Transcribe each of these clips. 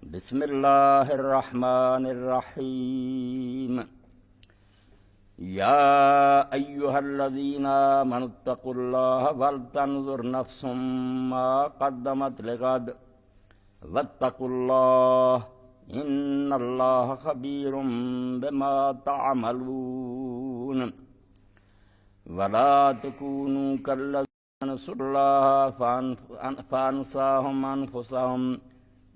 بسم اللہ الرحمن الرحیم یا ایہا الذین آمنوا اتقوا اللہ ولتنظر نفس ما قدمت لغد واتقوا اللہ ان اللہ خبیر بما تعملون ولا تکونوا کالذین نسوا اللہ فانساہم انفسہم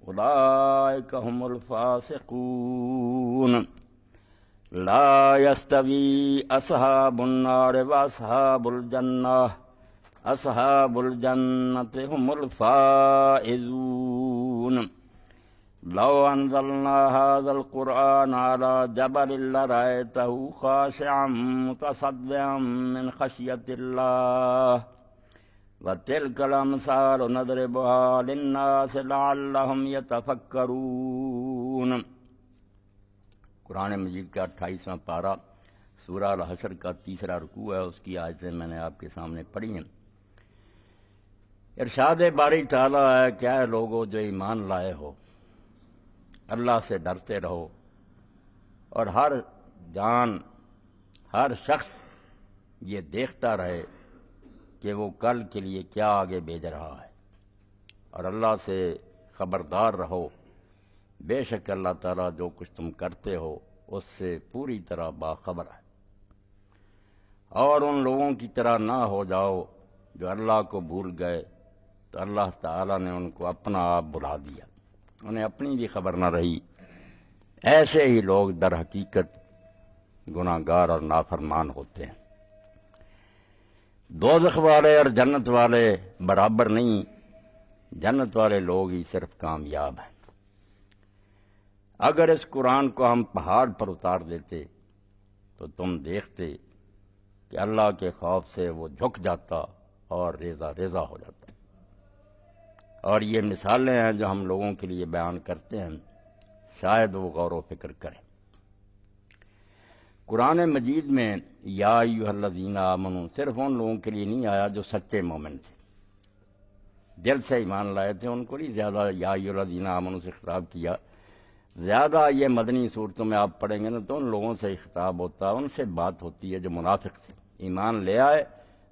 اولئک هم الفاسقون لا يستوي اصحاب النار واصحاب الجنہ اصحاب الجنة هم الفائزون لو انزلنا هذا القرآن على جبل لرأيته خاشعا متصدعا من خشية الله وَتِلْكَ الْأَمْثَالُ نَضْرِبُهَا لِلنَّاسِ لَعَلَّهُمْ يَتَفَكَّرُونَ۔ قرآن مجید کا 28واں پارہ سورہ الحشر کا 3 رکوع ہے، اس کی آیتیں میں نے آپ کے سامنے پڑھی ہیں۔ ارشاد باری تعالیٰ ہے کہ اے لوگو جو ایمان لائے ہو، اللہ سے ڈرتے رہو، اور ہر جان ہر شخص یہ دیکھتا رہے کہ وہ کل کے لیے کیا آگے بھیج رہا ہے، اور اللہ سے خبردار رہو، بے شک اللہ تعالیٰ جو کچھ تم کرتے ہو اس سے پوری طرح باخبر ہے۔ اور ان لوگوں کی طرح نہ ہو جاؤ جو اللہ کو بھول گئے تو اللہ تعالیٰ نے ان کو اپنا آپ بلا دیا، انہیں اپنی بھی خبر نہ رہی۔ ایسے ہی لوگ در حقیقت گناہگار اور نافرمان ہوتے ہیں۔ دوزخ والے اور جنت والے برابر نہیں، جنت والے لوگ ہی صرف کامیاب ہیں۔ اگر اس قرآن کو ہم پہاڑ پر اتار دیتے تو تم دیکھتے کہ اللہ کے خوف سے وہ جھک جاتا اور ریزہ ریزہ ہو جاتا۔ اور یہ مثالیں ہیں جو ہم لوگوں کے لیے بیان کرتے ہیں، شاید وہ غور و فکر کریں۔ قرآن مجید میں یا ایھا الذین آمنوا صرف ان لوگوں کے لیے نہیں آیا جو سچے مومن تھے، دل سے ایمان لائے تھے، ان کو نہیں زیادہ یا ایھا الذین آمنوا سے خطاب کیا۔ زیادہ یہ مدنی صورتوں میں آپ پڑھیں گے نا تو ان لوگوں سے خطاب ہوتا ہے، ان سے بات ہوتی ہے جو منافق تھے، ایمان لے آئے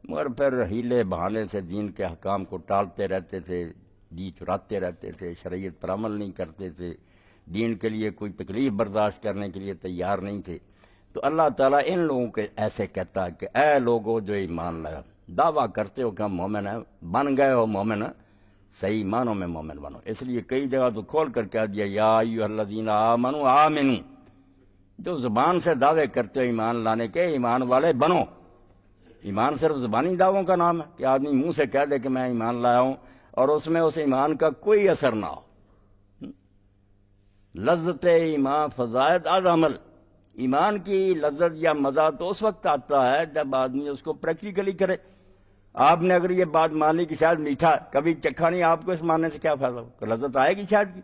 مگر پھر ہیلے بہانے سے دین کے احکام کو ٹالتے رہتے تھے، جی چراتے رہتے تھے، شریعت پر عمل نہیں کرتے تھے، دین کے لیے کوئی تکلیف برداشت کرنے کے لیے تیار نہیں تھے۔ تو اللہ تعالیٰ ان لوگوں کے ایسے کہتا ہے کہ اے لوگو جو ایمان لائے، دعویٰ کرتے ہو کہ ہم مومن ہیں، بن گئے ہو مومن، صحیح معنوں میں مومن بنو۔ اس لیے کئی جگہ تو کھول کر کہہ دیا یا ایھا الذین آمنوا آمنو، جو زبان سے دعوے کرتے ہو ایمان لانے کے، ایمان والے بنو۔ ایمان صرف زبانی دعووں کا نام ہے کہ آدمی منہ سے کہہ دے کہ میں ایمان لایا ہوں اور اس میں اس ایمان کا کوئی اثر نہ ہو۔ لذت ایمان فزائد از عمل، ایمان کی لذت یا مزہ تو اس وقت آتا ہے جب آدمی اس کو پریکٹیکلی کرے۔ آپ نے اگر یہ بات مانی کہ شاید میٹھا کبھی چکھا نہیں، آپ کو اس ماننے سے کیا فائدہ ہو؟ لذت آئے گی شاید کی۔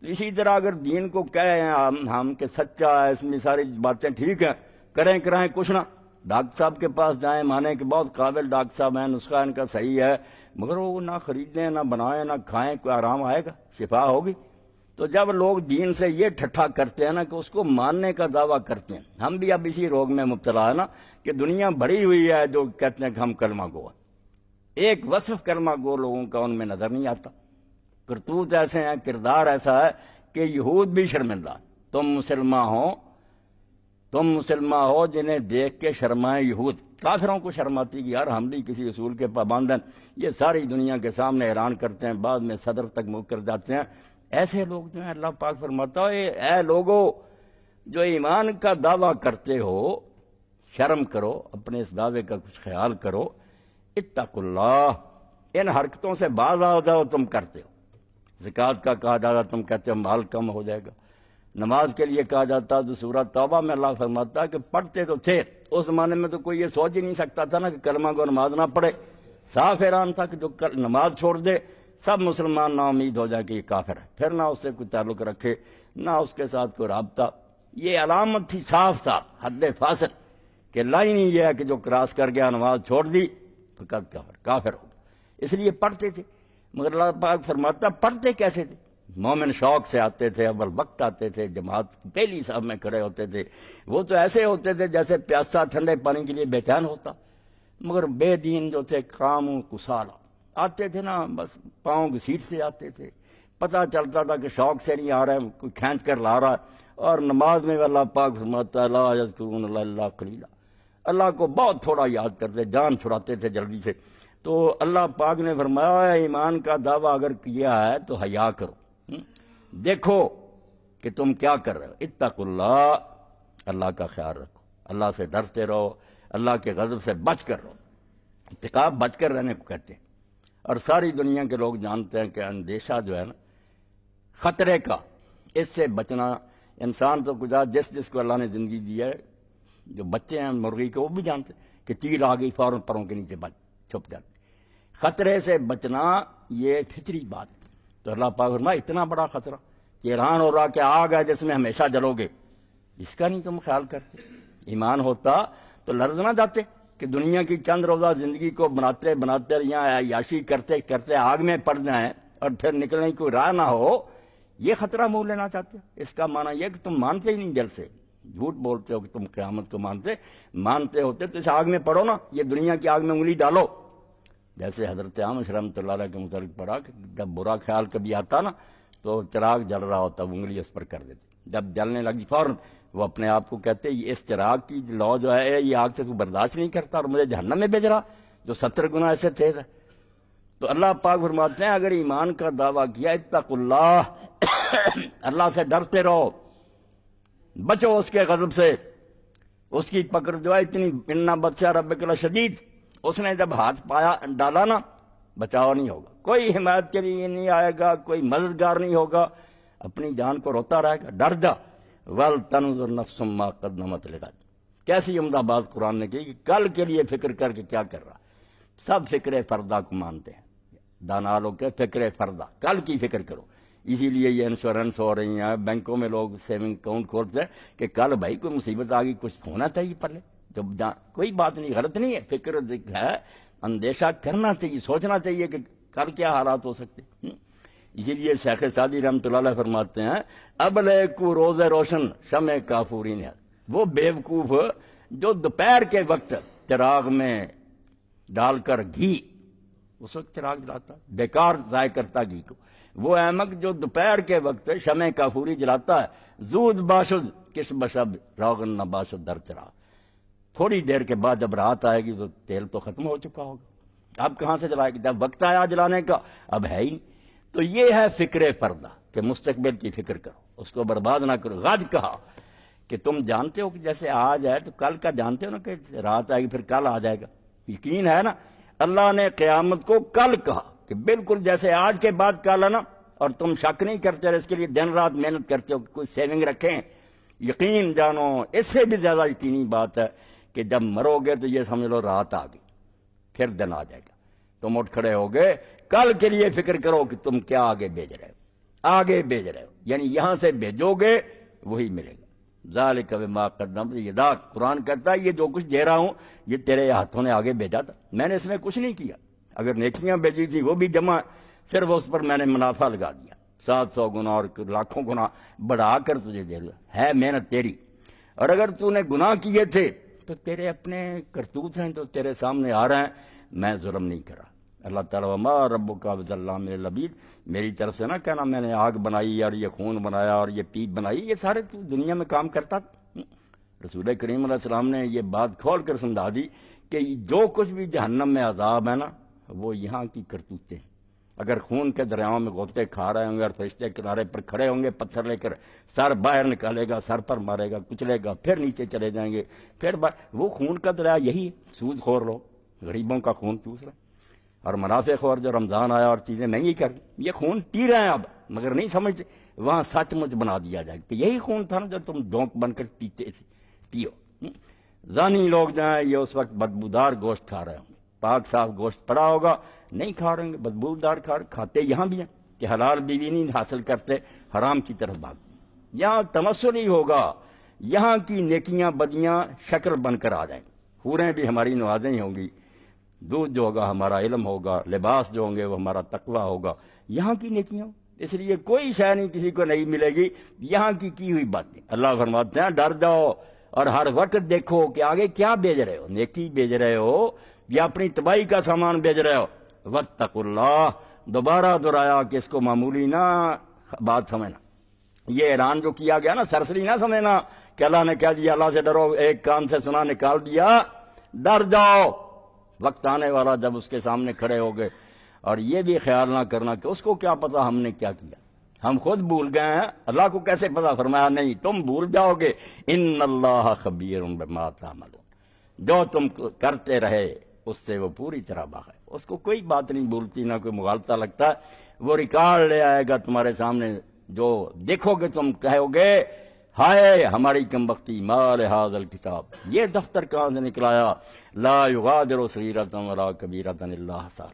تو اسی طرح اگر دین کو کہیں ہم کہ سچا ہے، اس میں ساری باتیں ٹھیک ہیں، کریں کرائیں کچھ نہ، ڈاکٹر صاحب کے پاس جائیں، مانیں کہ بہت قابل ڈاکٹر صاحب ہیں، نسخہ ان کا صحیح ہے، مگر وہ نہ خریدیں نہ بنائیں نہ کھائیں، کوئی آرام آئے گا؟ شفا ہوگی؟ تو جب لوگ دین سے یہ ٹھٹھا کرتے ہیں نا کہ اس کو ماننے کا دعویٰ کرتے ہیں، ہم بھی اب اسی روگ میں مبتلا ہے نا کہ دنیا بھری ہوئی ہے جو کہتے ہیں کہ ہم کلمہ گو ہیں، ایک وصف کلمہ گو لوگوں کا ان میں نظر نہیں آتا۔ کرتوت ایسے ہیں، کردار ایسا ہے کہ یہود بھی شرمندہ۔ تم مسلمان ہو جنہیں دیکھ کے شرمائے یہود، کافروں کو شرماتی کہ یار ہم بھی کسی اصول کے پابند ہیں، یہ ساری دنیا کے سامنے اعلان کرتے ہیں، بعد میں صدر تک مکر جاتے ہیں۔ ایسے لوگ جو ہیں اللہ پاک فرماتا ہے اے لوگو جو ایمان کا دعویٰ کرتے ہو، شرم کرو، اپنے اس دعوے کا کچھ خیال کرو، اتقوا اللہ، ان حرکتوں سے باز آ جاؤ تم کرتے ہو۔ زکوٰۃ کا کہا جاتا تم کہتے ہو مال کم ہو جائے گا، نماز کے لیے کہا جاتا تو سورہ توبہ میں اللہ فرماتا ہے کہ پڑھتے تو تھے، اس زمانے میں تو کوئی یہ سوچ ہی نہیں سکتا تھا نا کہ کلمہ کو نماز نہ پڑھے، صاف اعلان تھا کہ جو نماز چھوڑ دے سب مسلمان نا امید ہو جائے کہ یہ کافر ہے، پھر نہ اس سے کوئی تعلق رکھے نہ اس کے ساتھ کوئی رابطہ۔ یہ علامت تھی صاف صاف حد فاصل کہ لائن یہ ہے کہ جو کراس کر گیا نماز چھوڑ دی فقط کافر ہو۔ اس لیے پڑھتے تھے، مگر اللہ پاک فرماتا پڑھتے کیسے تھے؟ مومن شوق سے آتے تھے، اول وقت آتے تھے، جماعت پہلی صف میں کھڑے ہوتے تھے، وہ تو ایسے ہوتے تھے جیسے پیاسا ٹھنڈے پانی کے لیے بے چین ہوتا، مگر بے دین جو تھے کام کسالہ آتے تھے نا، بس پاؤں کی سیٹ سے آتے تھے، پتہ چلتا تھا کہ شوق سے نہیں آ رہا ہے، کوئی کھینچ کر لا رہا ہے، اور نماز میں اللہ پاک فرماتا ہے لا یذکرون اللہ الا قلیلا، اللہ کو بہت تھوڑا یاد کرتے، جان چھڑاتے تھے جلدی سے۔ تو اللہ پاک نے فرمایا ایمان کا دعویٰ اگر کیا ہے تو حیا کرو، دیکھو کہ تم کیا کر رہے ہو، اتقوا اللہ، اللہ کا خیال رکھو، اللہ سے ڈرتے رہو، اللہ کے غضب سے بچ کر رہو، اتقاء بچ کر رہنے کو کہتے ہیں۔ اور ساری دنیا کے لوگ جانتے ہیں کہ اندیشہ جو ہے نا خطرے کا، اس سے بچنا، انسان تو گزار جس کو اللہ نے زندگی دی ہے، جو بچے ہیں مرغی کے وہ بھی جانتے ہیں کہ چیل آ گئی فوراً پروں کے نیچے چھپ جاتے، خطرے سے بچنا یہ فطری بات ہے۔ تو اللہ پاک فرمایا اتنا بڑا خطرہ کہ ایران ہو رہا کہ آگ ہے جس میں ہمیشہ جلو گے، اس کا نہیں تم خیال کرتے؟ ایمان ہوتا تو لرز نہ جاتے کہ دنیا کی چند روزہ زندگی کو بناتے بناتے یہاں عیاشی کرتے کرتے آگ میں پڑ جائیں اور پھر نکلنے کی کوئی راہ نہ ہو، یہ خطرہ مول لینا چاہتے ہو؟ اس کا معنی یہ کہ تم مانتے ہی نہیں دل سے، جھوٹ بولتے ہو کہ تم قیامت کو مانتے ہوتے تو اس آگ میں پڑو نا، یہ دنیا کی آگ میں انگلی ڈالو۔ جیسے حضرت عامر رحمۃ اللہ علیہ کے متعلق پڑھا کہ جب برا خیال کبھی آتا نا تو چراغ جل رہا ہوتا، انگلی اس پر کر دیتے، جب جلنے لگی فوراً وہ اپنے آپ کو کہتے اس چراغ کی لو جو ہے یہ آگ سے تو برداشت نہیں کرتا اور مجھے جہنم میں بھیج رہا جو 70 گنا ایسے تیز ہے۔ تو اللہ پاک فرماتے ہیں اگر ایمان کا دعویٰ کیا اتقوا اللہ، اللہ سے ڈرتے رہو، بچو اس کے غضب سے، اس کی پکڑ جو ہے اتنی، انا بطش ربک لشدید، اس نے جب ہاتھ پایا ڈالا نا بچاؤ نہیں ہوگا، کوئی حمایت کے لیے نہیں آئے گا، کوئی مددگار نہیں ہوگا، اپنی جان کو روتا رہے گا، ڈر جا، وَلْتَنْظُرْ نَفْسٌ مَّا قَدَّمَتْ لِغَدٍ، کیسی عمدہ بات قرآن نے کی کہ کل کے لیے فکر کر کے کیا کر رہا۔ سب فکر فردہ کو مانتے ہیں، دانا لوگ کے فکر فردہ، کل کی فکر کرو، اسی لیے یہ انشورنس ہو رہی ہیں، بینکوں میں لوگ سیونگ اکاؤنٹ کھولتے ہیں کہ کل بھائی کوئی مصیبت آ گئی، کچھ ہونا چاہیے پہلے، جب کوئی بات نہیں، غلط نہیں ہے، فکر ہے، اندیشہ کرنا چاہیے، سوچنا چاہیے کہ کل کیا حالات ہو سکتے۔ اسی لیے شیخ سعدی رحمۃ اللہ علیہ فرماتے ہیں ابلے کو روز روشن شمع کافوری نے، وہ بیوقوف جو دوپہر کے وقت چراغ میں ڈال کر گھی، اس وقت چراغ جلاتا، بیکار ضائع کرتا گھی کو، وہ احمق جو دوپہر کے وقت شمع کافوری جلاتا ہے، زود باشد کس بشب روغن نہ باشد در چراغ، تھوڑی دیر کے بعد جب رات آئے گی تو تیل تو ختم ہو چکا ہوگا، اب کہاں سے جلائے گی، جب وقت آیا جلانے کا اب ہے ہی۔ تو یہ ہے فکر فردہ کہ مستقبل کی فکر کرو، اس کو برباد نہ کرو۔ غد کہا کہ تم جانتے ہو کہ جیسے آج ہے تو کل کا جانتے ہو نا کہ رات آئے گی پھر کل آ جائے گا، یقین ہے نا۔ اللہ نے قیامت کو کل کہا کہ بالکل جیسے آج کے بعد کل ہے نا، اور تم شک نہیں کرتے اور اس کے لیے دن رات محنت کرتے ہو کہ کوئی سیونگ رکھیں، یقین جانو اس سے بھی زیادہ یقینی بات ہے کہ جب مرو گے تو یہ سمجھ لو رات آ گئی، پھر دن آ جائے گا، تم اٹھ کھڑے ہو گئے، کل کے لیے فکر کرو کہ تم کیا آگے بھیج رہے ہو، آگے بھیج رہے ہو، یعنی یہاں سے بھیجو گے وہی ملے گا۔ ذالک بما قدمت یداک، قرآن کہتا ہے یہ جو کچھ دے رہا ہوں یہ تیرے ہاتھوں نے آگے بھیجا تھا، میں نے اس میں کچھ نہیں کیا، اگر نیکیاں بھیجی تھی وہ بھی جمع، صرف اس پر میں نے منافع لگا دیا، 700 گنا اور لاکھوں گنا بڑھا کر تجھے دے دیا، ہے محنت تیری، اور اگر تو نے گناہ کیے تھے تو تیرے اپنے کرتوت ہیں تو تیرے سامنے آ رہے ہیں، میں ظلم نہیں کرا۔ اللہ تعالیٰ وما ربک بظلام للعبید، میری طرف سے نہ کہنا میں نے آگ بنائی اور یہ خون بنایا اور یہ پیپ بنائی، یہ سارے تو دنیا میں کام کرتا تھا۔ رسول کریم علیہ السلام نے یہ بات کھول کر سمجھا دی کہ جو کچھ بھی جہنم میں عذاب ہے نا وہ یہاں کی کرتوتیں ہیں، اگر خون کے دریاؤں میں غوطے کھا رہے ہوں گے اور فرشتے کنارے پر کھڑے ہوں گے پتھر لے کر، سر باہر نکالے گا، سر پر مارے گا، کچلے گا، پھر نیچے چلے جائیں گے، پھر وہ خون کا دریا یہی سود خور لوگ غریبوں کا خون چوس رہے، اور منافع خور جو رمضان آیا اور چیزیں مہنگی کر یہ خون پی رہے ہیں اب، مگر نہیں سمجھتے، وہاں سچ مچ بنا دیا جائے کہ یہی خون تھا نا جو تم ڈونک بن کر پیتے تھے، پیو۔ زانی لوگ جائیں یہ اس وقت بدبودار گوشت کھا رہے ہوں گے، پاک صاف گوشت پڑا ہوگا نہیں کھا رہے ہوں گے، بدبودار کھاتے یہاں بھی ہیں کہ حلال بیوی نہیں حاصل کرتے، حرام کی طرف بھاگ، یہاں تمثل ہی ہوگا، یہاں کی نیکیاں بدیاں شکل بن کر آ جائیں، حوریں بھی ہماری نوازیں ہی ہوں گی، دودھ جو ہوگا ہمارا علم ہوگا، لباس جو ہوں گے وہ ہمارا تقویٰ ہوگا، یہاں کی نیکیاں اس لیے کوئی شے نہیں کسی کو نہیں ملے گی یہاں کی ہوئی باتیں۔ اللہ فرماتے ہیں ڈر جاؤ اور ہر وقت دیکھو کہ آگے کیا بیچ رہے ہو، نیکی بیچ رہے ہو یا اپنی تباہی کا سامان بیچ رہے ہو۔ واتقوا اللہ، دوبارہ دہرایا کہ اس کو معمولی نہ بات سمجھنا، یہ اعلان جو کیا گیا نا سرسری نہ سمجھنا کہ اللہ نے کہہ دیا اللہ سے ڈرو، ایک کان سے سنا نکال دیا، ڈر جاؤ، وقت آنے والا جب اس کے سامنے کھڑے ہو گئے۔ اور یہ بھی خیال نہ کرنا کہ اس کو کیا پتا ہم نے کیا کیا، ہم خود بھول گئے ہیں، اللہ کو کیسے پتا؟ فرمایا نہیں، تم بھول جاؤ گے، ان اللہ خبیر بما تعملون، جو تم کرتے رہے اس سے وہ پوری طرح باخبر ہے، اس کو کوئی بات نہیں بھولتی، نہ کوئی مغالطہ لگتا، وہ ریکارڈ لے آئے گا تمہارے سامنے، جو دیکھو گے تم کہو گے ہائے ہماری کم بختی، ما لہذا الکتاب، یہ دفتر کہاں سے نکلایا، لا یغادر صغیرۃ ولا کبیرۃ الا احصاها،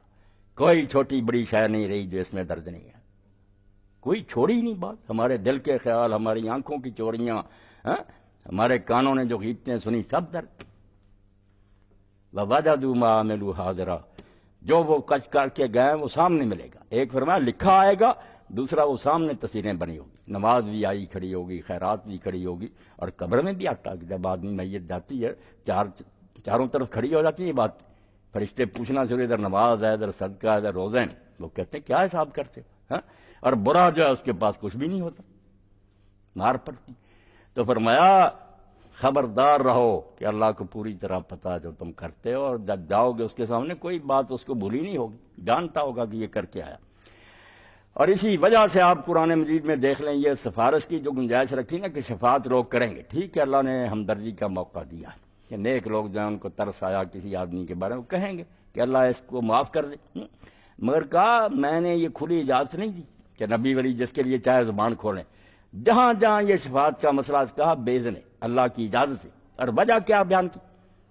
کوئی چھوٹی بڑی شے نہیں رہی جو اس میں درج نہیں ہے، کوئی چھوڑی نہیں بات، ہمارے دل کے خیال، ہماری آنکھوں کی چوریاں، ہمارے کانوں نے جو غیبتیں سنی سب درج۔ وَوَجَدُوا مَا عَمِلُوا حَاضِرًا، جو وہ کچھ کر کے گئے وہ سامنے ملے گا، ایک فرمایا لکھا آئے گا، دوسرا وہ سامنے تصویریں بنی ہوگی، نماز بھی آئی کھڑی ہوگی، خیرات بھی کھڑی ہوگی، اور قبر میں بھی آتا کہ جب آدمی میت جاتی ہے چاروں طرف کھڑی ہو جاتی ہے بات، فرشتے پوچھنا شروع، ادھر نماز ہے، ادھر صدقہ ہے، ادھر روزے ہیں، وہ کہتے ہیں کیا حساب کرتے ہو، اور برا جو ہے اس کے پاس کچھ بھی نہیں ہوتا، مار پڑتی۔ تو فرمایا خبردار رہو کہ اللہ کو پوری طرح پتا جو تم کرتے ہو، اور جب جاؤ گے اس کے سامنے کوئی بات اس کو بھولی نہیں ہوگی، جانتا ہوگا کہ یہ کر کے آیا۔ اور اسی وجہ سے آپ قرآن مجید میں دیکھ لیں یہ سفارش کی جو گنجائش رکھی نا کہ شفاعت لوگ کریں گے، ٹھیک ہے اللہ نے ہمدردی کا موقع دیا کہ نیک لوگ جو ہیں ان کو ترس آیا کسی آدمی کے بارے میں، وہ کہیں گے کہ اللہ اس کو معاف کر دے، مگر کہا میں نے یہ کھلی اجازت نہیں دی کہ نبی ولی جس کے لیے چاہے زبان کھولیں، جہاں جہاں یہ شفاعت کا مسئلہ کہا بیزنے اللہ کی اجازت سے، اور وجہ کیا بیان کی،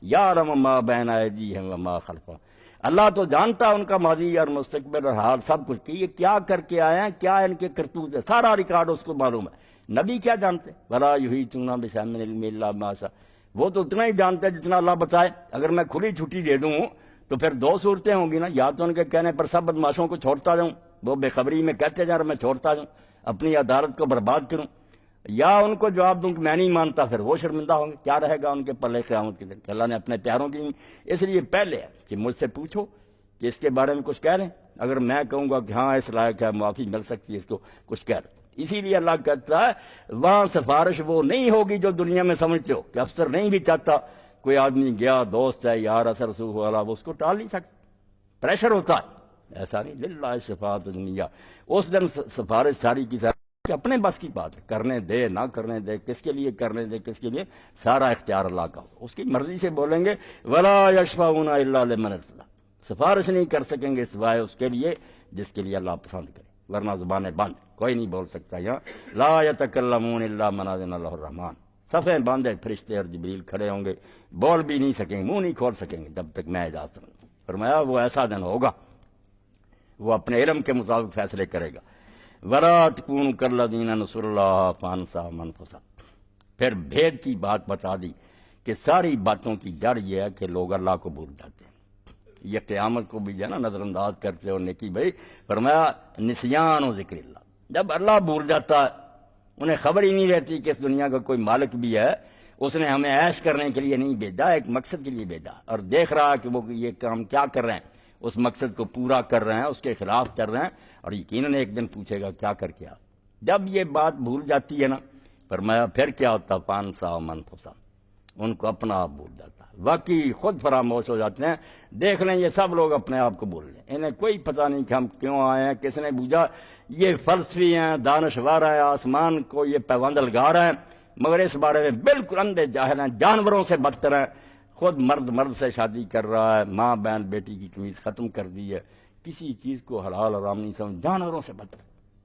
یعلم ما بین ایدیہم وما خلفہم، اللہ تو جانتا ان کا ماضی اور مستقبل اور حال سب کچھ، کہ یہ کیا کر کے آئے ہیں، کیا ان کے کرتوت ہے، سارا ریکارڈ اس کو معلوم ہے۔ نبی کیا جانتے، ولا یحیطون بشیء من علمہ الا بما شاء، وہ تو اتنا ہی جانتے ہیں جتنا اللہ بتائے۔ اگر میں کھلی چھٹی دے دوں تو پھر دو صورتیں ہوں گی نا، یا تو ان کے کہنے پر سب بدماشوں کو چھوڑتا جاؤں، وہ بے خبری میں کہتے جا رہا میں چھوڑتا جاؤں، اپنی عدالت کو برباد کروں، یا ان کو جواب دوں کہ میں نہیں مانتا، پھر وہ شرمندہ ہوں گے، کیا رہے گا ان کے پلے قیامت کے دن کہ اللہ نے اپنے پیاروں کی۔ اس لیے پہلے ہے کہ مجھ سے پوچھو کہ اس کے بارے میں کچھ کہہ لیں، اگر میں کہوں گا کہ ہاں اس لائق ہے معافی مل سکتی ہے اس کو، کچھ کہہ لیں۔ اسی لیے اللہ کہتا ہے وہاں سفارش وہ نہیں ہوگی جو دنیا میں سمجھتے ہو کہ افسر نہیں بھی چاہتا، کوئی آدمی گیا دوست ہے یار اثر رسوخ والا، وہ اس کو ٹال نہیں سکتا، پریشر ہوتا ہے، ایسا نہیں، للہ شفاعت دنیا، اس دن سفارش ساری کی ساری کہ اپنے بس کی بات ہے، کرنے دے نہ کرنے دے، کس کے لیے کرنے دے کس کے لیے، سارا اختیار اللہ کا ہو، اس کی مرضی سے بولیں گے ولا یشفعون الا لمن ارتضی، سفارش نہیں کر سکیں گے سوائے اس کے لیے جس کے لیے اللہ پسند کرے، ورنہ زبانیں بند، کوئی نہیں بول سکتا۔ یہاں لا یتکلمون الا من اذن له الرحمن، صفیں باندھے فرشتے اور جبریل کھڑے ہوں گے، بول بھی نہیں سکیں گے، منہ نہیں کھول سکیں گے جب تک میں اجازت نہ دوں۔ فرمایا وہ ایسا دن ہوگا وہ اپنے علم کے مطابق فیصلے کرے گا۔ وَلَا تَكُونُوا كَالَّذِينَ نَسُوا اللَّهَ فَأَنسَاهُمْ أَنفُسَهُمْ، پھر بھید کی بات بتا دی کہ ساری باتوں کی جڑ یہ ہے کہ لوگ اللہ کو بھول جاتے ہیں، یہ قیامت کو بھی جو ہے نا نظر انداز کرتے اور نیکی بھائی، فرمایا نسیان و ذکر اللہ، جب اللہ بھول جاتا ہے، انہیں خبر ہی نہیں رہتی کہ اس دنیا کا کوئی مالک بھی ہے، اس نے ہمیں عیش کرنے کے لیے نہیں بھیجا، ایک مقصد کے لیے بھیجا، اور دیکھ رہا ہے کہ وہ یہ کام کیا کر رہے ہیں، اس مقصد کو پورا کر رہے ہیں، اس کے خلاف کر رہے ہیں، اور یقیناً ایک دن پوچھے گا کیا کر کے آ۔ جب یہ بات بھول جاتی ہے نا، فرمایا پھر کیا ہوتا، فانساہم انفسہم، ان کو اپنا آپ بھول جاتا ہے، واقعی خود فراموش ہو جاتے ہیں۔ دیکھ لیں یہ سب لوگ اپنے آپ کو بھول لیں، انہیں کوئی پتہ نہیں کہ ہم کیوں آئے ہیں، کس نے بوجھا، یہ فلسفی ہیں، دانشور ہیں، آسمان کو یہ پیوند لگا رہے ہیں، مگر اس بارے میں بالکل اندھے جاہل ہیں، جانوروں سے بدتر ہیں، خود مرد سے شادی کر رہا ہے، ماں بہن بیٹی کی تمیز ختم کر دی ہے، کسی چیز کو حلال حرام نہیں سمجھ، جانوروں سے بدتر،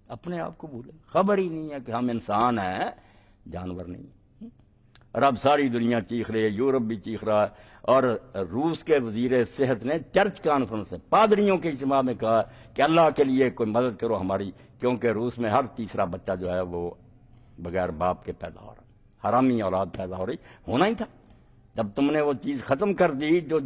اپنے آپ کو بھولے، خبر ہی نہیں ہے کہ ہم انسان ہیں، جانور نہیں ہیں۔ اور اب ساری دنیا چیخ رہی ہے، یورپ بھی چیخ رہا ہے، اور روس کے وزیر صحت نے چرچ کانفرنس میں پادریوں کے اجتماع میں کہا کہ اللہ کے لیے کوئی مدد کرو ہماری، کیونکہ روس میں ہر تیسرا بچہ جو ہے وہ بغیر باپ کے پیدا ہو رہا ہے، حرامی اولاد پیدا ہو رہی، ہونا ہی تھا۔ جب تم نے وہ چیز ختم کر دی جو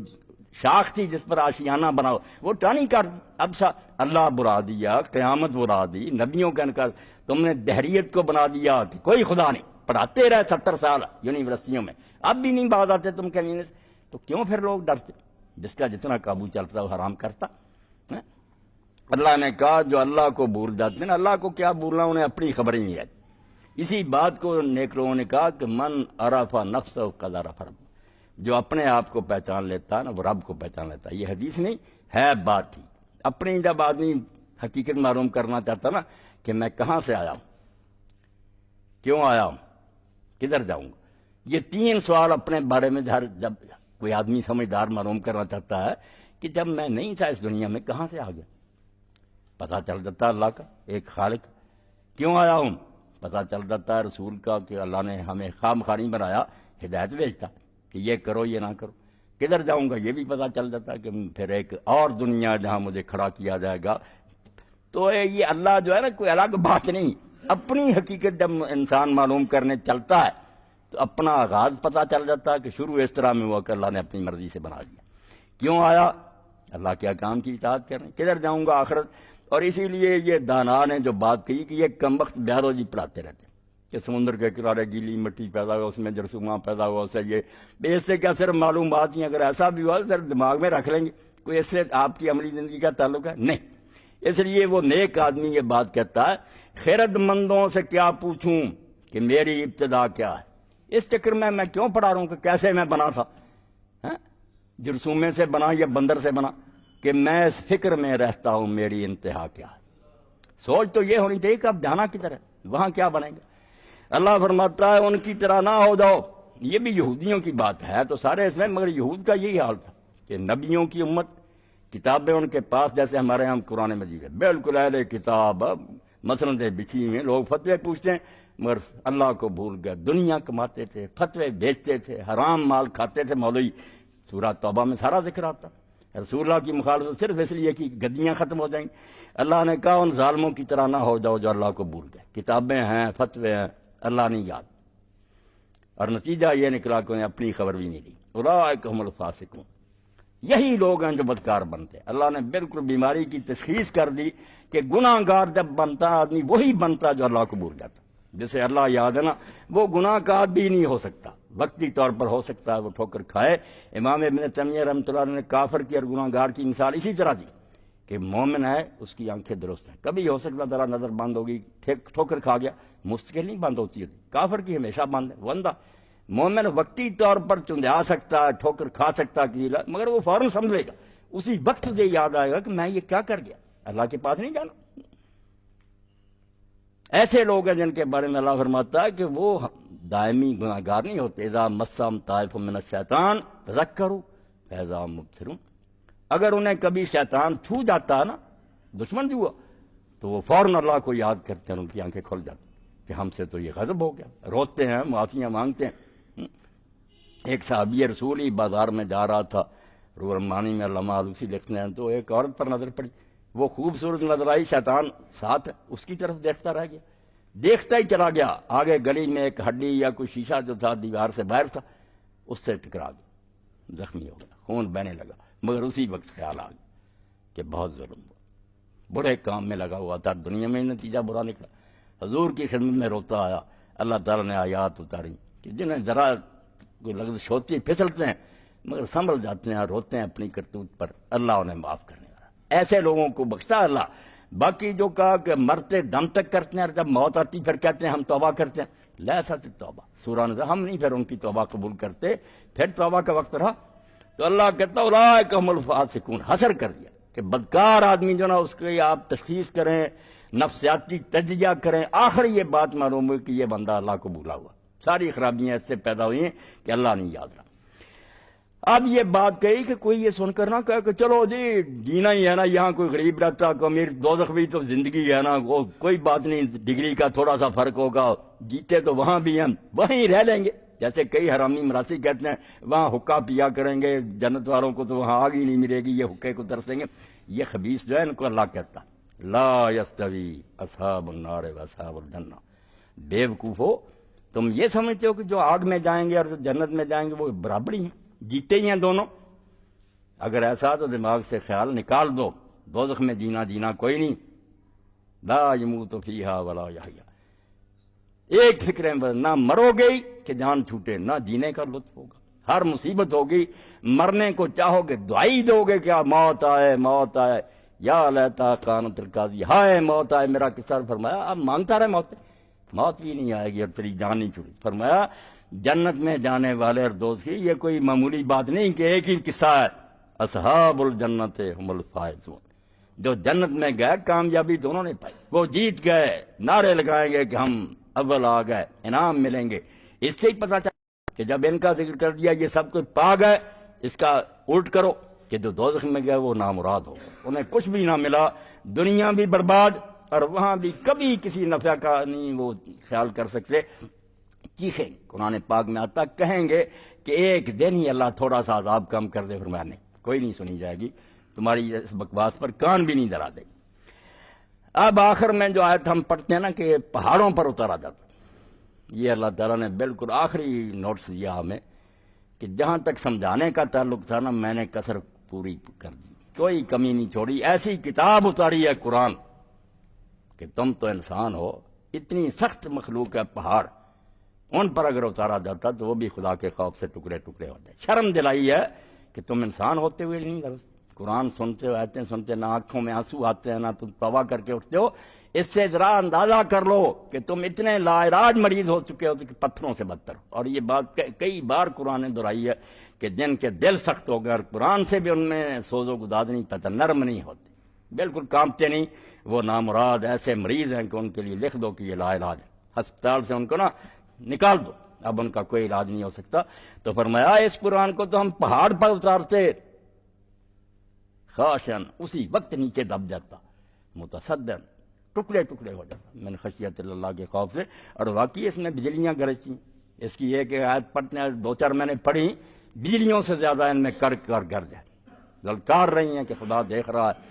شاخ تھی جس پر آشیانہ بناؤ، وہ ٹانی کر دی۔ اب اللہ برا دیا، قیامت برا دی، نبیوں کا انکار، تم نے دہریت کو بنا دیا کہ کوئی خدا نہیں، پڑھاتے رہے 70 سال یونیورسٹیوں میں، اب بھی نہیں باز آتے تم کمیونسٹ، تو کیوں پھر لوگ ڈرتے؟ جس کا جتنا قابو چلتا وہ حرام کرتا۔ اللہ نے کہا جو اللہ کو بھول جاتے ہیں، اللہ کو کیا بھولنا، انہیں اپنی خبر ہی نہیں ہے۔ اسی بات کو نیک لوگوں نے کہا کہ من عرف نفسہ قد عرف رب، جو اپنے آپ کو پہچان لیتا ہے نا وہ رب کو پہچان لیتا ہے۔ یہ حدیث نہیں ہے، بات تھی اپنی۔ جب آدمی حقیقت معلوم کرنا چاہتا نا کہ میں کہاں سے آیا ہوں، کیوں آیا ہوں، کدھر جاؤں گا، یہ 3 سوال اپنے بارے میں جب کوئی آدمی سمجھدار معلوم کرنا چاہتا ہے کہ جب میں نہیں تھا اس دنیا میں کہاں سے آ گیا، پتہ چل جاتا ہے اللہ کا ایک خالق۔ کیوں آیا ہوں، پتہ چل جاتا ہے رسول کا کہ اللہ نے ہمیں خام خانی بنایا، ہدایت بھیجتا کہ یہ کرو یہ نہ کرو۔ کدھر جاؤں گا یہ بھی پتہ چل جاتا ہے کہ پھر ایک اور دنیا جہاں مجھے کھڑا کیا جائے گا۔ تو یہ اللہ جو ہے نا کوئی الگ بات نہیں، اپنی حقیقت جب انسان معلوم کرنے چلتا ہے تو اپنا آغاز پتہ چل جاتا ہے کہ شروع اس طرح میں ہوا کہ اللہ نے اپنی مرضی سے بنا دیا۔ کیوں آیا، اللہ کے احکام کی اطاعت کرنے، کدھر جاؤں گا، آخرت۔ اور اسی لیے یہ دانا نے جو بات کہی کہ یہ کم وقت بیالوجی پڑھاتے رہتے کہ سمندر کے کنارے گیلی مٹی پیدا ہوا، اس میں جرثومہ پیدا ہوا، اسے یہ اس سے کیا صرف معلومات ہی، اگر ایسا بھی ہوا صرف دماغ میں رکھ لیں گے، کوئی اس سے آپ کی عملی زندگی کا تعلق ہے نہیں۔ اس لیے وہ نیک آدمی یہ بات کہتا ہے خیرت مندوں سے کیا پوچھوں کہ میری ابتدا کیا ہے، اس چکر میں کیوں پڑھا رہا ہوں کہ کیسے میں بنا تھا، جرثومے سے بنا یا بندر سے بنا، کہ میں اس فکر میں رہتا ہوں میری انتہا کیا ہے۔ سوچ تو یہ ہونی چاہیے کہ اب جانا کدھر ہے، وہاں کیا بنے گا۔ اللہ فرماتا ہے ان کی طرح نہ ہو جاؤ، یہ بھی یہودیوں کی بات ہے تو سارے اس میں، مگر یہود کا یہی حال تھا کہ نبیوں کی امت، کتابیں ان کے پاس، جیسے ہمارے یہاں قرآن مجید ہے بالکل اہل کتاب، مسندیں بچھی ہوئی، لوگ فتوے پوچھتے ہیں مگر اللہ کو بھول گئے، دنیا کماتے تھے، فتوے بیچتے تھے، حرام مال کھاتے تھے۔ مولوی سورہ توبہ میں سارا ذکر آتا، رسول اللہ کی مخالفت صرف اس لیے کہ گدیاں ختم ہو جائیں گی۔ اللہ نے کہا ان ظالموں کی طرح نہ ہو جاؤ جو اللہ کو بھول گئے، کتابیں ہیں، فتوے ہیں، اللہ نہیں یاد، اور نتیجہ یہ نکلا کہ انہیں اپنی خبر بھی نہیں دی۔ اولئک هم الفاسقون، یہی لوگ ہیں جو بدکار بنتے ہیں۔ اللہ نے بالکل بیماری کی تشخیص کر دی کہ گناہ گار جب بنتا آدمی وہی بنتا جو اللہ کو بھول جاتا۔ جسے اللہ یاد ہے نا وہ گناہ گار بھی نہیں ہو سکتا، وقتی طور پر ہو سکتا ہے وہ ٹھوکر کھائے۔ امام ابن تیمیہ رحمۃ اللہ علیہ نے کافر کی اور گناہ گار کی مثال اسی طرح دی کہ مومن ہے اس کی آنکھیں درست ہیں، کبھی ہو سکتا ذرا نظر بند ہوگی، ٹھوکر کھا گیا، مستقل نہیں بند ہوتی، کافر کی ہمیشہ بند ہے۔ بندہ مومن وقتی طور پر چندیا سکتا ہے، ٹھوکر کھا سکتا ہے، مگر وہ فوراً سمجھ لے گا، اسی وقت سے یاد آئے گا کہ میں یہ کیا کر گیا، اللہ کے پاس نہیں جانا۔ ایسے لوگ ہیں جن کے بارے میں اللہ فرماتا ہے کہ وہ دائمی گناہ گار نہیں ہوتے۔ اذا مسم طائف من الشیطان تذکروا فاذا هم مبصرون، اگر انہیں کبھی شیطان چھو جاتا ہے نا، دشمن جو ہوا، تو وہ فوراً اللہ کو یاد کرتے ہیں، ان کی آنکھیں کھل جاتی کہ ہم سے تو یہ غضب ہو گیا، روتے ہیں، معافیاں مانگتے ہیں۔ ایک صحابی رسول ہی بازار میں جا رہا تھا، روح رحمانی میں علامہ آلوسی لکھتے ہیں، تو ایک عورت پر نظر پڑی، وہ خوبصورت نظر آئی، شیطان ساتھ اس کی طرف دیکھتا رہ گیا، دیکھتا ہی چلا گیا، آگے گلی میں ایک ہڈی یا کوئی شیشہ جو تھا دیوار سے باہر تھا اس سے ٹکرا گیا، زخمی ہو گیا، خون بہنے لگا، مگر اسی وقت خیال آ گیا کہ بہت ظلم ہوا، برے کام میں لگا ہوا تھا، دنیا میں نتیجہ برا نکلا، حضور کی خدمت میں روتا آیا، اللہ تعالیٰ نے آیات اتاری کہ جنہیں ذرا کوئی لغزش ہوتی پھسلتے ہیں مگر سنبھل جاتے ہیں، روتے ہیں اپنی کرتوت پر، اللہ انہیں معاف کرنے والا، ایسے لوگوں کو بخشا اللہ۔ باقی جو کہا کہ مرتے دم تک کرتے ہیں اور جب موت آتی پھر کہتے ہیں ہم توبہ کرتے ہیں، لیسا توبہ سورہ نظر، ہم نہیں پھر ان کی توبہ قبول کرتے، پھر توبہ کا وقت رہا تو اللہ کہتا اولئک هم الفاسقون، حصر کر دیا کہ بدکار آدمی جو نا اس کی آپ تشخیص کریں، نفسیاتی تجزیہ کریں، آخر یہ بات معلوم ہوئی کہ یہ بندہ اللہ کو بھولا ہوا، ساری خرابیاں اس سے پیدا ہوئی ہیں کہ اللہ نہیں یاد رہا۔ اب یہ بات کہی کہ کوئی یہ سن کر نہ کہے کہ چلو جی جینا ہی ہے نا، یہاں کوئی غریب رہتا کوئی امیر، دوزخ بھی تو زندگی ہے نا، وہ کوئی بات نہیں، ڈگری کا تھوڑا سا فرق ہوگا، جیتے تو وہاں بھی ہم وہیں رہ لیں گے، جیسے کئی حرامی مراسی کہتے ہیں وہاں حقہ پیا کریں گے، جنت والوں کو تو وہاں آگ ہی نہیں ملے گی، یہ حقے کو ترسیں گے۔ یہ خبیث جو ہے ان کو اللہ کہتا لا یستوی اصحاب النار و اصحاب الجنہ، بے وقوف ہو تم یہ سمجھتے ہو کہ جو آگ میں جائیں گے اور جو جنت میں جائیں گے وہ برابر ہی ہیں، جیتے ہی ہیں دونوں۔ اگر ایسا تو دماغ سے خیال نکال دو، دوزخ میں جینا کوئی نہیں، لا یموت فیہا ولا یحیا، ایک فکر ہے نہ مرو گے کہ جان چھوٹے، نہ جینے کا لطف ہوگا، ہر مصیبت ہوگی، مرنے کو چاہو گے دعائی دو گے کیا موت آئے موت آئے، یا لیتا کانت القاضی، ہائے موت آئے میرا قصہ۔ فرمایا اب مانگتا رہے موت بھی نہیں آئے گی اور تیری جان نہیں چھوٹی۔ فرمایا جنت میں جانے والے اور دوست کی یہ کوئی معمولی بات نہیں کہ ایک ہی قصہ ہے، اصحاب الجنت هم الفائزون، جو جنت میں گئے کامیابی دونوں نے پائی، وہ جیت گئے، نعرے لگائیں گے کہ ہم اول آ گئے، انعام ملیں گے۔ اس سے ہی پتہ چلا کہ جب ان کا ذکر کر دیا یہ سب کچھ پا گئے، اس کا الٹ کرو کہ جو دوزخ میں گئے وہ نامراد ہو، انہیں کچھ بھی نہ ملا، دنیا بھی برباد اور وہاں بھی کبھی کسی نفع کا نہیں وہ خیال کر سکتے۔ چیخیں، قرآن پاک میں آتا کہیں گے کہ ایک دن ہی اللہ تھوڑا سا عذاب کم کر دے، فرمایا نہیں کوئی نہیں سنی جائے گی، تمہاری اس بکواس پر کان بھی نہیں دھرا دے گی۔ اب آخر میں جو آیت ہم پڑھتے ہیں نا کہ پہاڑوں پر اتارا جاتا، یہ اللہ تعالیٰ نے بالکل آخری نوٹس دیا ہمیں کہ جہاں تک سمجھانے کا تعلق تھا نا میں نے کسر پوری کر دی، کوئی کمی نہیں چھوڑی، ایسی کتاب اتاری ہے قرآن کہ تم تو انسان ہو، اتنی سخت مخلوق ہے پہاڑ، ان پر اگر اتارا جاتا تو وہ بھی خدا کے خوف سے ٹکڑے ٹکڑے ہو جائے۔ شرم دلائی ہے کہ تم انسان ہوتے ہوئے نہیں درست قرآن سنتے ہو، آیتیں سنتے، نہ آنکھوں میں آنسو آتے ہیں، نہ تم توبہ کر کے اٹھتے ہو۔ اس سے ذرا اندازہ کر لو کہ تم اتنے لا علاج مریض ہو چکے ہو کہ پتھروں سے بدتر ہو۔ اور یہ بات کئی بار قرآن نے دہرائی ہے کہ جن کے دل سخت ہو گئے اور قرآن سے بھی ان میں سوز و گداز نہیں پتہ، نرم نہیں ہوتے، بالکل کانپتے نہیں، وہ نامراد ایسے مریض ہیں کہ ان کے لیے لکھ دو کہ یہ لا علاج ہے، ہسپتال سے ان کو نا نکال دو، اب ان کا کوئی علاج نہیں ہو سکتا۔ تو فرمایا اس قرآن کو تو ہم پہاڑ پر اتارتے، خاشن اسی وقت نیچے دب جاتا، متصدن ٹکڑے ٹکڑے ہو جاتا من خشیت اللہ کے خوف سے۔ اور واقعی اس میں بجلیاں گرجتی، اس کی ایک آیت پڑھتے ہیں، دو چار میں نے پڑھی، بجلیوں سے زیادہ ان میں کر گرج ہے، للکار رہی ہیں کہ خدا دیکھ رہا ہے،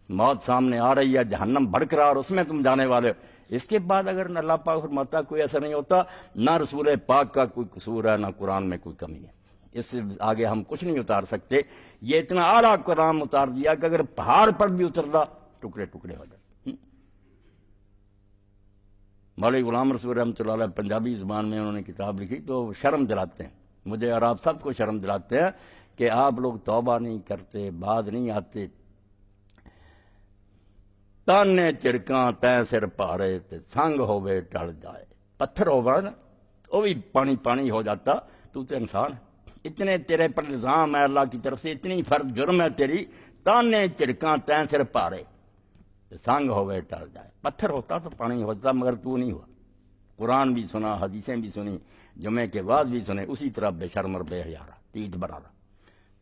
موت سامنے آ رہی ہے، جہنم بھڑک رہا اور اس میں تم جانے والے ہو۔ اس کے بعد اگر اللہ پاک فرماتا کوئی ایسا نہیں ہوتا، نہ رسول پاک کا کوئی قصور ہے، نہ قرآن میں کوئی کمی ہے، اس سے آگے ہم کچھ نہیں اتار سکتے۔ یہ اتنا اعلیٰ قرآن اتار دیا کہ اگر پہاڑ پر بھی اترتا ٹکڑے ٹکڑے ہو جاتے۔ مولوی غلام رسول رحمۃ اللہ علیہ پنجابی زبان میں انہوں نے کتاب لکھی تو شرم دلاتے ہیں مجھے اور آپ سب کو شرم دلاتے ہیں کہ آپ لوگ توبہ نہیں کرتے، بعد نہیں آتے، تانے چڑکاں تین سر پارے تے سنگ ہوے ٹل جائے، پتھر ہوگا نا وہ بھی پانی پانی ہو جاتا، تو انسان ہے، اتنے تیرے پر الزام ہے اللہ کی طرف سے، اتنی فرض جرم ہے تیری، تانے چڑکاں تین سر پارے سنگ ہوئے ٹل جائے، پتھر ہوتا تو پانی ہوتا مگر تو نہیں ہوا۔ قرآن بھی سنا، حدیثیں بھی سنی، جمعے کے بعد بھی سنے، اسی طرح بے شرم اور بے حیا رہا، پیٹھ بھرا رہا۔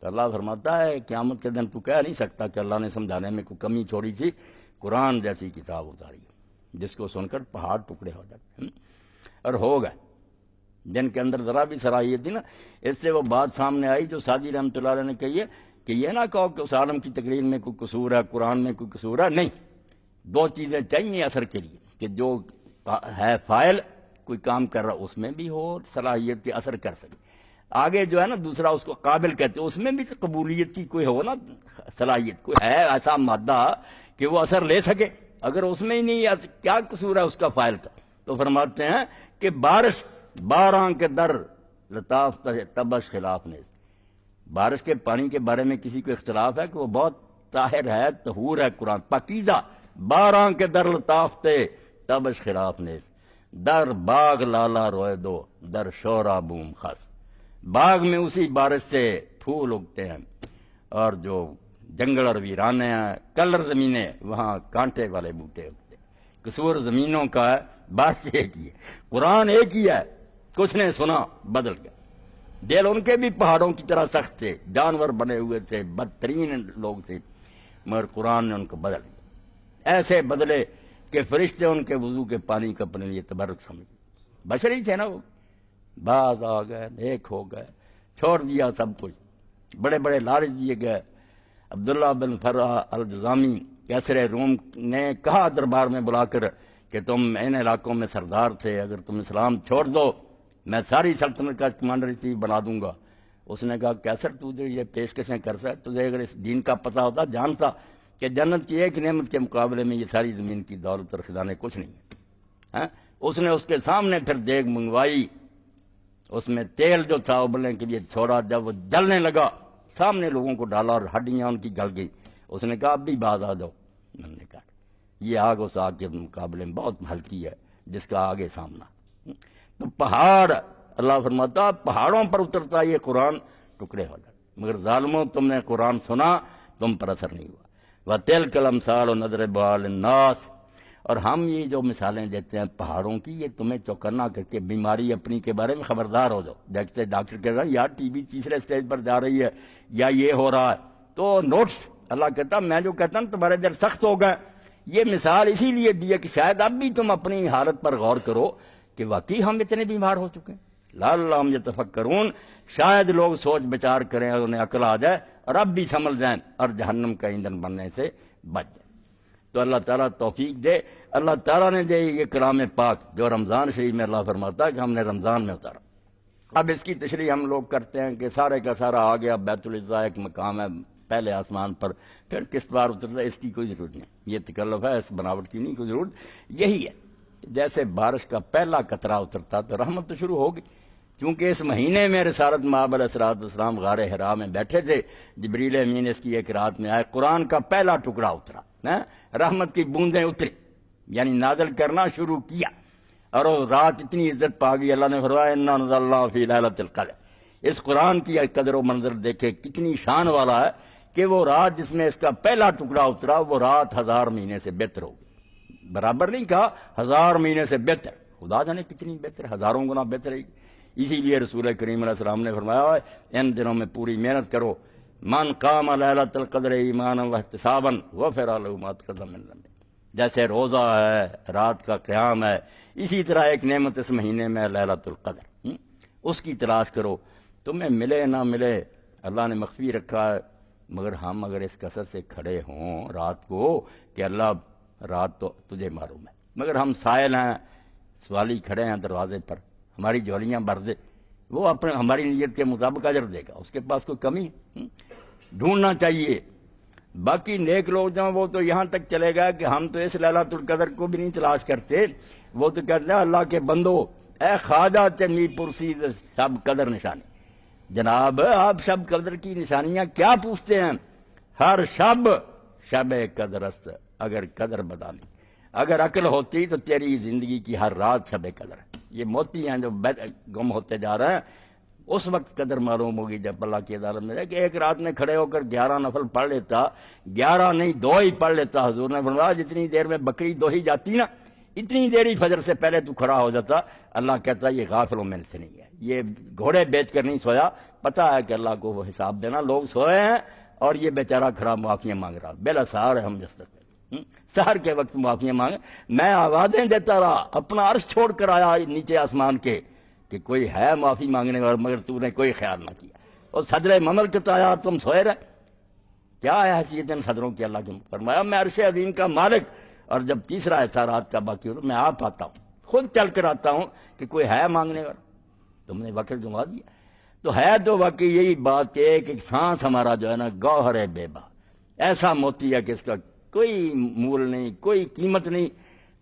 تو اللہ فرماتا ہے قیامت کے دن تو کہہ نہیں سکتا کہ اللہ نے سمجھانے میں کوئی کمی چھوڑی تھی، قرآن جیسی کتاب اتاری جس کو سن کر پہاڑ ٹکڑے ہو جاتے ہیں۔ اور ہو گئے جن کے اندر ذرا بھی صلاحیت تھی نا، اس سے وہ بات سامنے آئی جو سعدی رحمۃ اللہ علیہ نے کہی ہے کہ یہ نہ کہو کہ اس عالم کی تقریر میں کوئی قصور ہے، قرآن میں کوئی قصور ہے، نہیں، دو چیزیں چاہیے اثر کے لیے کہ جو ہے فائل کوئی کام کر رہا اس میں بھی ہو صلاحیت کے اثر کر سکے، آگے جو ہے نا دوسرا اس کو قابل کہتے ہیں، اس میں بھی قبولیت کی کوئی ہو نا صلاحیت، کوئی ہے ایسا مادہ کہ وہ اثر لے سکے، اگر اس میں ہی نہیں کیا قصور ہے اس کا فائل کا۔ تو فرماتے ہیں کہ بارش باراں کے در لطاف تبش خلاف نے، بارش کے پانی کے بارے میں کسی کو اختلاف ہے کہ وہ بہت طاہر ہے، طہور ہے، قرآن پاکیزہ، باراں کے در لطاف تبش خلاف نے، در باغ لالا روئے دو در شورا بوم خس، باغ میں اسی بارش سے پھول اگتے ہیں، اور جو جنگل اور ویرانے ہیں، کلر زمینیں، وہاں کانٹے والے بوٹے اگتے ہیں۔ قصور زمینوں کا ہے، بات ایک ہی ہے، قرآن ایک ہی ہے، کچھ نے سنا بدل گیا، دل ان کے بھی پہاڑوں کی طرح سخت تھے، جانور بنے ہوئے تھے، بدترین لوگ تھے، مگر قرآن نے ان کو بدل دیا، ایسے بدلے کہ فرشتے ان کے وضو کے پانی کا اپنے لیے تبرک سمجھ، بشری تھے نا وہ، بعض آ گئے، نیک ہو گئے، چھوڑ دیا سب کچھ، بڑے بڑے لالچ دیے گئے۔ عبداللہ بن فرح الجزامی کیسر روم نے کہا دربار میں بلا کر کہ تم ان علاقوں میں سردار تھے، اگر تم اسلام چھوڑ دو میں ساری سلطنت کا کمانڈر ان چیف بنا دوں گا۔ اس نے کہا کیسر تو یہ پیشکشیں کر سکتا، تجھے اگر اس دین کا پتہ ہوتا جانتا کہ جنت کی ایک نعمت کے مقابلے میں یہ ساری زمین کی دولت اور خزانے کچھ نہیں ہیں۔ اس نے اس کے سامنے پھر دیگ منگوائی، اس میں تیل جو تھا ابلنے کے لیے چھوڑا، جب وہ جلنے لگا سامنے لوگوں کو ڈالا اور ہڈیاں ان کی گل گئی۔ اس نے کہا اب بھی باز آ جاؤ۔ انہوں نے کہا یہ آگ اس آگ کے مقابلے میں بہت ہلکی ہے جس کا آگے سامنا۔ تو پہاڑ، اللہ فرماتا پہاڑوں پر اترتا یہ قرآن ٹکڑے ہو جاتے، مگر ظالموں تم نے قرآن سنا تم پر اثر نہیں ہوا۔ وَتِلْكَ الْأَمْثَالُ نَضْرِبُهَا لِلنَّاسِ، اور ہم یہ جو مثالیں دیتے ہیں پہاڑوں کی، یہ تمہیں چوکنا کر کے بیماری اپنی کے بارے میں خبردار ہو جاؤ۔ دیکھتے ڈاکٹر کہہ رہا ہے یار ٹی بی تیسرے سٹیج پر جا رہی ہے یا یہ ہو رہا ہے، تو نوٹس اللہ کہتا میں جو کہتا ہوں تمہارے دل سخت ہو گئے۔ یہ مثال اسی لیے دی ہے کہ شاید اب بھی تم اپنی حالت پر غور کرو کہ واقعی ہم اتنے بیمار ہو چکے ہیں۔ لعلہم یتفکرون، شاید لوگ سوچ بچار کریں اور انہیں عقل آ جائے اور اب بھی سمجھ جائیں اور جہنم کا ایندھن بننے سے بچ جائیں۔ تو اللہ تعالیٰ توفیق دے۔ اللہ تعالیٰ نے دے یہ کلام پاک جو رمضان شریف میں اللہ فرماتا ہے کہ ہم نے رمضان میں اتارا۔ اب اس کی تشریح ہم لوگ کرتے ہیں کہ سارے کا سارا آ گیا، بیت العزا ایک مقام ہے پہلے آسمان پر، پھر کس بار اترتا ہے اس کی کوئی ضرورت نہیں، یہ تکلف ہے، اس بناوٹ کی نہیں کوئی ضرورت۔ یہی ہے جیسے بارش کا پہلا قطرہ اترتا تو رحمت تو شروع ہوگی، کیونکہ اس مہینے میں رسالت مآب علیہ السلام غار حرا میں بیٹھے تھے، جبریل امین اس کی ایک رات میں آئے، قرآن کا پہلا ٹکڑا اترا، رحمت کی بوندیں اتری، یعنی نازل کرنا شروع کیا، اور وہ رات اتنی عزت پا گئی، اللہ نے فرمایا انا انزلناہ فی لیلۃ القدر۔ اس قرآن کی قدر و منظر دیکھے کتنی شان والا ہے کہ وہ رات جس میں اس کا پہلا ٹکڑا اترا وہ رات 1000 مہینے سے بہتر ہوگی۔ برابر نہیں کہا، 1000 مہینے سے بہتر، خدا جانے کتنی بہتر، ہزاروں گنا بہتر ہے۔ اسی لیے رسول کریم علیہ السلام نے فرمایا ان دنوں میں پوری محنت کرو، من قام لیلۃ القدر ایمانا واحتسابا غفر لہ ما تقدم من ذنبہ۔ جیسے روزہ ہے، رات کا قیام ہے، اسی طرح ایک نعمت اس مہینے میں لیلۃ القدر، اس کی تلاش کرو، تمہیں ملے نہ ملے اللہ نے مخفی رکھا ہے، مگر ہم اگر اس کثرت سے کھڑے ہوں رات کو کہ اللہ رات تو تجھے معلوم ہے، مگر ہم سائل ہیں، سوالی کھڑے ہیں دروازے پر، ہماری جھولیاں بھر دے، وہ اپنے ہماری نیت کے مطابق اجر دے گا، اس کے پاس کوئی کمی ڈھونڈنا چاہیے۔ باقی نیک لوگ جو ہیں وہ تو یہاں تک چلے گا کہ ہم تو اس لیلۃ القدر کو بھی نہیں تلاش کرتے، وہ تو کہتے ہیں اللہ کے بندو اے خواجہ چنگی پرسی شب قدر نشانی، جناب آپ شب قدر کی نشانیاں کیا پوچھتے ہیں؟ ہر شب شب قدر است اگر قدر بدانی، اگر عقل ہوتی تو تیری زندگی کی ہر رات شب قدر ہے۔ یہ موتی ہیں جو گم ہوتے جا رہے ہیں، اس وقت قدر معلوم ہوگی جب اللہ کی عدالت میں کہ ایک رات میں کھڑے ہو کر 11 نفل پڑھ لیتا، 11 نہیں 2 ہی پڑھ لیتا، حضور نے فرمایا جتنی دیر میں بکری دوہی جاتی نا اتنی دیر ہی فجر سے پہلے تو کھڑا ہو جاتا۔ اللہ کہتا یہ غافلوں میں سے نہیں ہے، یہ گھوڑے بیچ کر نہیں سویا، پتا ہے کہ اللہ کو وہ حساب دینا، لوگ سوئے ہیں اور یہ بیچارہ کھڑا معافیاں مانگ رہا، بلا سہار ہے ہم جس تک سحر کے وقت معافیاں مانگے، میں آوازیں دیتا رہا، اپنا عرش چھوڑ کر آیا نیچے آسمان کے کہ کوئی ہے معافی مانگنے والا، مگر تو نے کوئی خیال نہ کیا، اور صدر مملکت آیا تم سوئے رہے، کیا ہے حیثیت ان صدروں کی؟ اللہ کے فرمایا میں عرش عظیم کا مالک، اور جب تیسرا ایسا رات کا باقی ہوتا میں آپ آتا ہوں، خود چل کر آتا ہوں کہ کوئی ہے مانگنے والا، تم نے وقت گنوا دیا۔ تو ہے تو واقعی یہی بات کہ ایک سانس ہمارا جو ہے نا گوہر ہے بے با، ایسا موتی ہے کہ اس کا کوئی مول نہیں، کوئی قیمت نہیں،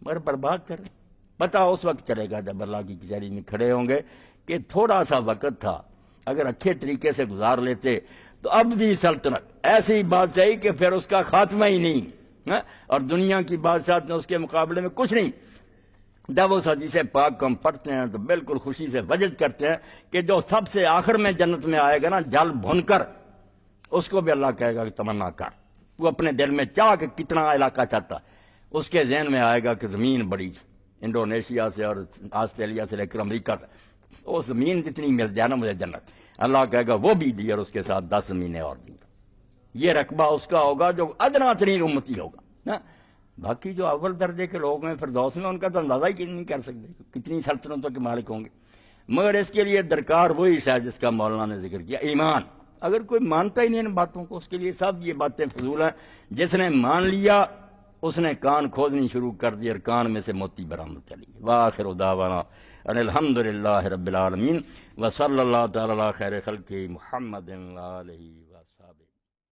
مگر برباد کر رہے۔ پتہ اس وقت چلے گا جب اللہ کی کچہری میں کھڑے ہوں گے کہ تھوڑا سا وقت تھا، اگر اچھے طریقے سے گزار لیتے تو ابدی سلطنت ایسی بادشاہی کہ پھر اس کا خاتمہ ہی نہیں، اور دنیا کی بادشاہت نے اس کے مقابلے میں کچھ نہیں۔ جب اس حدیث پاک کو ہم پڑھتے ہیں تو بالکل خوشی سے وجد کرتے ہیں کہ جو سب سے آخر میں جنت میں آئے گا نا جل بھن کر، اس کو بھی اللہ کہے گا کہ تمنا کر، وہ اپنے دل میں چاہ کہ کتنا علاقہ چاہتا، اس کے ذہن میں آئے گا کہ زمین بڑی، انڈونیشیا سے اور آسٹریلیا سے لے کر امریکہ تک، وہ زمین جتنی مل جائے نا مجھے جنت، اللہ کہے گا وہ بھی دی اور اس کے ساتھ 10 زمینیں اور دی۔ یہ رقبہ اس کا ہوگا جو ادنا ترین امتی ہوگا۔ باقی جو اول درجے کے لوگ ہیں فردوس میں، ان کا تو اندازہ ہی نہیں کر سکتے کتنی سلطنتوں کے مالک ہوں گے، مگر اس کے لیے درکار وہی شاید جس کا مولانا نے ذکر کیا، ایمان۔ اگر کوئی مانتا ہی نہیں ان باتوں کو، اس کے لیے سب یہ باتیں فضول ہیں۔ جس نے مان لیا اس نے کان کھودنی شروع کر دی اور کان میں سے موتی برآمد چلی۔ وآخر دعوانا ان الحمد للہ رب العالمین وصلی اللہ تعالی علی خیر خلق محمد و آلہ